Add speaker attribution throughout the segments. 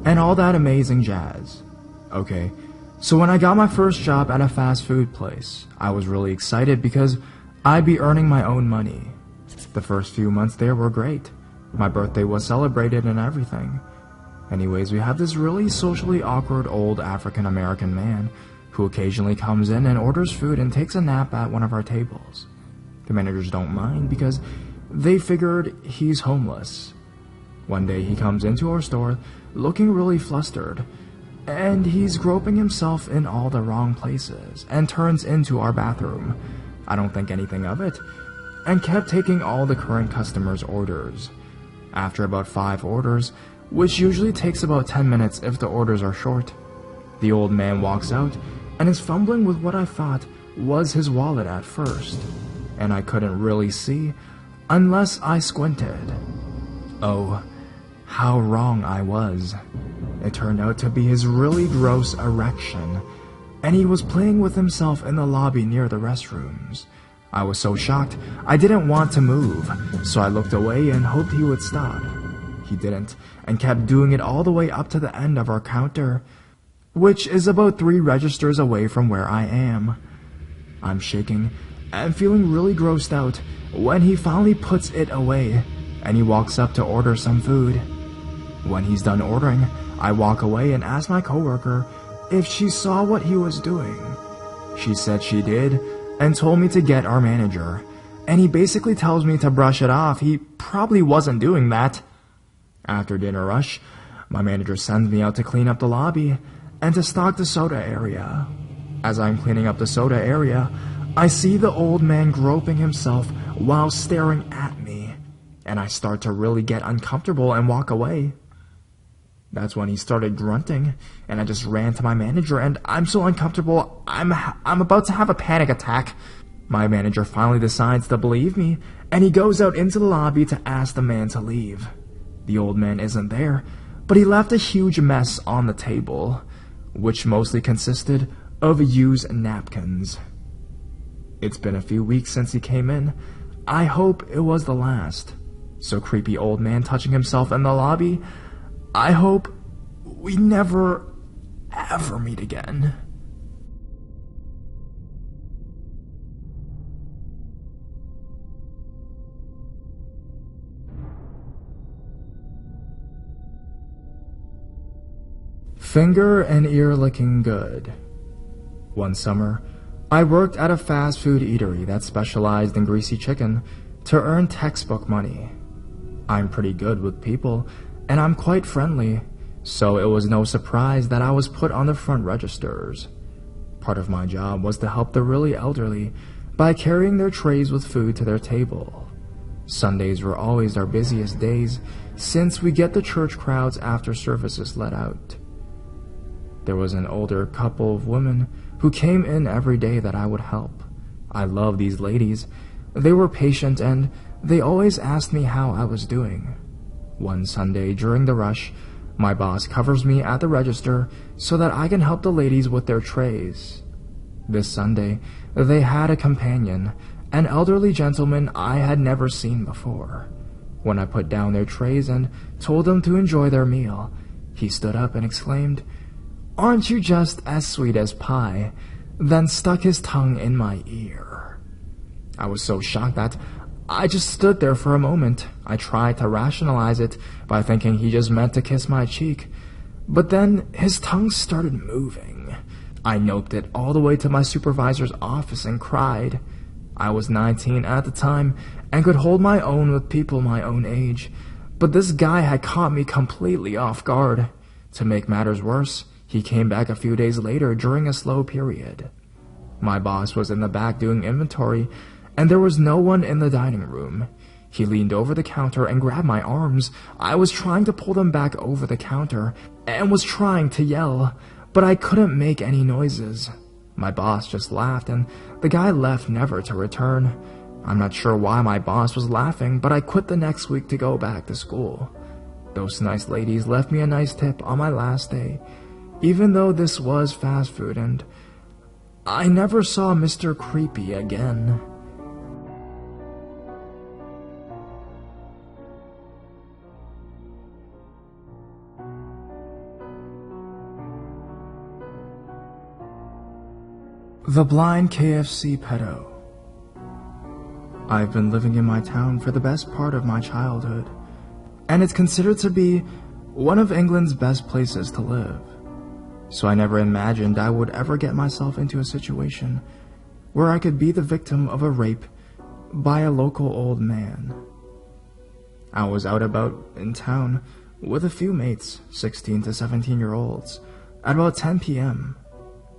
Speaker 1: and all that amazing jazz. Okay, so when I got my first job at a fast food place, I was really excited because I'd be earning my own money. The first few months there were great. My birthday was celebrated and everything. Anyways, we have this really socially awkward old African-American man who occasionally comes in and orders food and takes a nap at one of our tables. The managers don't mind because they figured he's homeless. One day he comes into our store looking really flustered, and he's groping himself in all the wrong places and turns into our bathroom. I don't think anything of it, and kept taking all the current customers' orders. After about 5 orders, which usually takes about 10 minutes if the orders are short, the old man walks out and is fumbling with what I thought was his wallet at first, and I couldn't really see unless I squinted. Oh, how wrong I was. It turned out to be his really gross erection, and he was playing with himself in the lobby near the restrooms. I was so shocked, I didn't want to move, so I looked away and hoped he would stop. He didn't, and kept doing it all the way up to the end of our counter, which is about 3 registers away from where I am. I'm shaking and feeling really grossed out when he finally puts it away, and he walks up to order some food. When he's done ordering, I walk away and ask my coworker if she saw what he was doing. She said she did, and told me to get our manager, and he basically tells me to brush it off. He probably wasn't doing that. After dinner rush, my manager sends me out to clean up the lobby and to stock the soda area. As I'm cleaning up the soda area, I see the old man groping himself while staring at me, and I start to really get uncomfortable and walk away. That's when he started grunting, and I just ran to my manager, and I'm so uncomfortable, I'm about to have a panic attack. My manager finally decides to believe me, and he goes out into the lobby to ask the man to leave. The old man isn't there, but he left a huge mess on the table, which mostly consisted of used napkins. It's been a few weeks since he came in. I hope it was the last. So creepy old man touching himself in the lobby, I hope we never, ever meet again. Finger and ear licking good. One summer, I worked at a fast food eatery that specialized in greasy chicken to earn textbook money. I'm pretty good with people, and I'm quite friendly, so it was no surprise that I was put on the front registers. Part of my job was to help the really elderly by carrying their trays with food to their table. Sundays were always our busiest days since we get the church crowds after services let out. There was an older couple of women who came in every day that I would help. I love these ladies. They were patient and they always asked me how I was doing. One Sunday during the rush, my boss covers me at the register so that I can help the ladies with their trays. This Sunday, they had a companion, an elderly gentleman I had never seen before. When I put down their trays and told them to enjoy their meal, he stood up and exclaimed, "Aren't you just as sweet as pie?" then stuck his tongue in my ear. I was so shocked that I just stood there for a moment. I tried to rationalize it by thinking he just meant to kiss my cheek, but then his tongue started moving. I noped it all the way to my supervisor's office and cried. I was 19 at the time and could hold my own with people my own age, but this guy had caught me completely off guard. To make matters worse, he came back a few days later during a slow period. My boss was in the back doing inventory, and there was no one in the dining room. He leaned over the counter and grabbed my arms. I was trying to pull them back over the counter and was trying to yell, but I couldn't make any noises. My boss just laughed, and the guy left never to return. I'm not sure why my boss was laughing, but I quit the next week to go back to school. Those nice ladies left me a nice tip on my last day, even though this was fast food, and I never saw Mr. Creepy again. The Blind KFC Pedo. I've been living in my town for the best part of my childhood, and it's considered to be one of England's best places to live. So I never imagined I would ever get myself into a situation where I could be the victim of a rape by a local old man. I was out about in town with a few mates, 16 to 17-year-olds, at about 10 p.m.,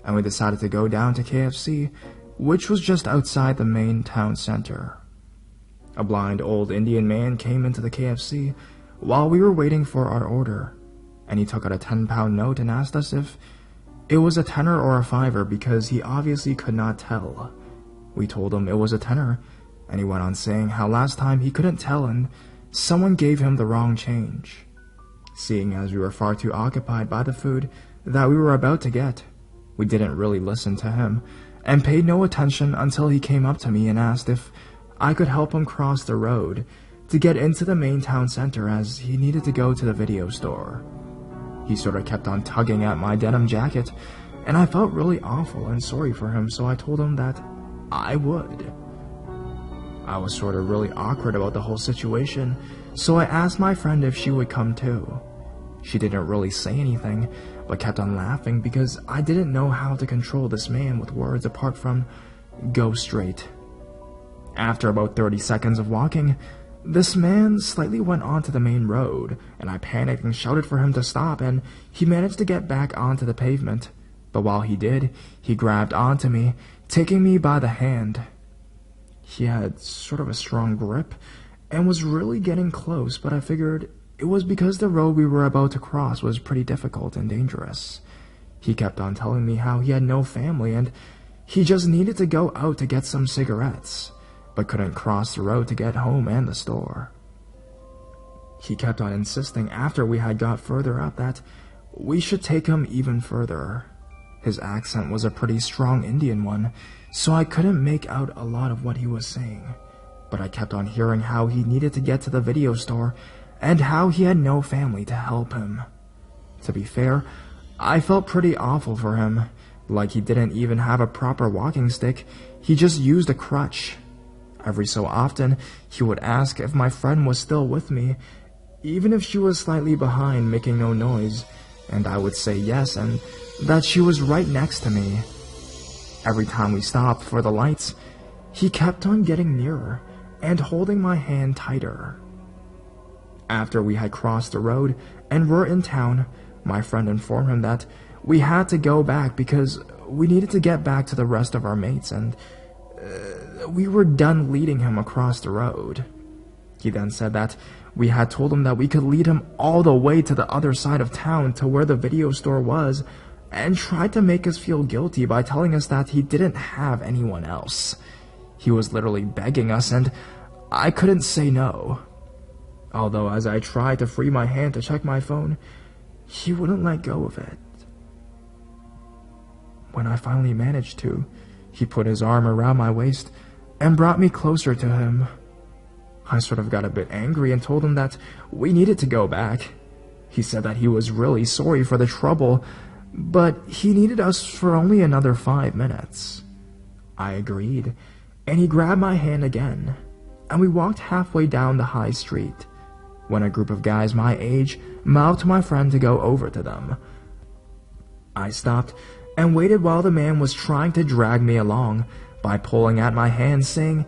Speaker 1: and we decided to go down to KFC, which was just outside the main town center. A blind old Indian man came into the KFC while we were waiting for our order, and he took out a 10-pound note and asked us if it was a tenner or a fiver because he obviously could not tell. We told him it was a tenner, and he went on saying how last time he couldn't tell and someone gave him the wrong change. Seeing as we were far too occupied by the food that we were about to get, we didn't really listen to him and paid no attention until he came up to me and asked if I could help him cross the road to get into the main town center as he needed to go to the video store. He sort of kept on tugging at my denim jacket, and I felt really awful and sorry for him, so I told him that I would. I was sort of really awkward about the whole situation, so I asked my friend if she would come too. She didn't really say anything, but kept on laughing because I didn't know how to control this man with words apart from go straight. After about 30 seconds of walking, this man slightly went onto the main road, and I panicked and shouted for him to stop, and he managed to get back onto the pavement. But while he did, he grabbed onto me, taking me by the hand. He had sort of a strong grip and was really getting close, but I figured it was because the road we were about to cross was pretty difficult and dangerous. He kept on telling me how he had no family and he just needed to go out to get some cigarettes, but couldn't cross the road to get home and the store. He kept on insisting after we had got further up that we should take him even further. His accent was a pretty strong Indian one, so I couldn't make out a lot of what he was saying, but I kept on hearing how he needed to get to the video store and how he had no family to help him. To be fair, I felt pretty awful for him, like he didn't even have a proper walking stick, he just used a crutch. Every so often, he would ask if my friend was still with me, even if she was slightly behind making no noise, and I would say yes and that she was right next to me. Every time we stopped for the lights, he kept on getting nearer and holding my hand tighter. After we had crossed the road and were in town, my friend informed him that we had to go back because we needed to get back to the rest of our mates and we were done leading him across the road. He then said that we had told him that we could lead him all the way to the other side of town to where the video store was and tried to make us feel guilty by telling us that he didn't have anyone else. He was literally begging us and I couldn't say no. Although as I tried to free my hand to check my phone, he wouldn't let go of it. When I finally managed to, he put his arm around my waist and brought me closer to him. I sort of got a bit angry and told him that we needed to go back. He said that he was really sorry for the trouble, but he needed us for only another 5 minutes. I agreed, and he grabbed my hand again, and we walked halfway down the high street, when a group of guys my age mouthed to my friend to go over to them. I stopped and waited while the man was trying to drag me along by pulling at my hand, saying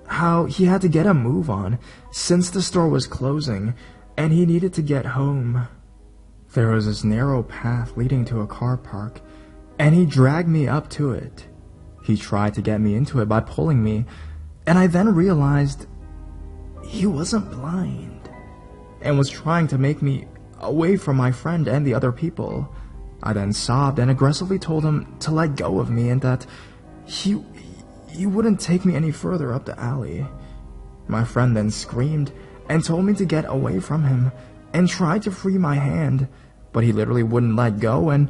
Speaker 1: how he had to get a move on since the store was closing and he needed to get home. There was this narrow path leading to a car park, and he dragged me up to it. He tried to get me into it by pulling me, and I then realized he wasn't blind and was trying to make me away from my friend and the other people. I then sobbed and aggressively told him to let go of me and that he wouldn't take me any further up the alley. My friend then screamed and told me to get away from him and tried to free my hand, but he literally wouldn't let go, and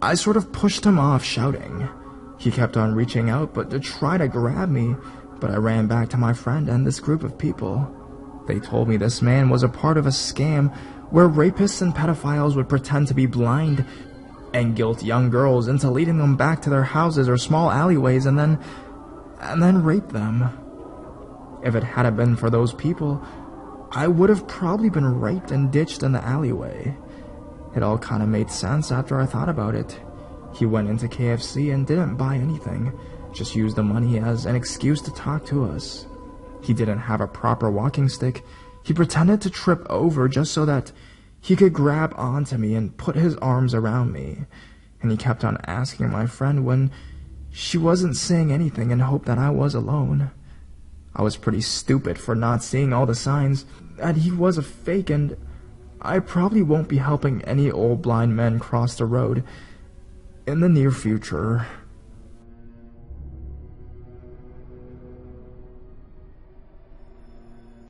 Speaker 1: I sort of pushed him off, shouting. He kept on reaching out to try to grab me, but I ran back to my friend and this group of people. They told me this man was a part of a scam where rapists and pedophiles would pretend to be blind and guilt young girls into leading them back to their houses or small alleyways and then rape them. If it hadn't been for those people, I would have probably been raped and ditched in the alleyway. It all kind of made sense after I thought about it. He went into KFC and didn't buy anything, just used the money as an excuse to talk to us. He didn't have a proper walking stick. He pretended to trip over just so that he could grab onto me and put his arms around me. And he kept on asking my friend when she wasn't saying anything and hoped that I was alone. I was pretty stupid for not seeing all the signs that he was a fake, and I probably won't be helping any old blind men cross the road in the near future.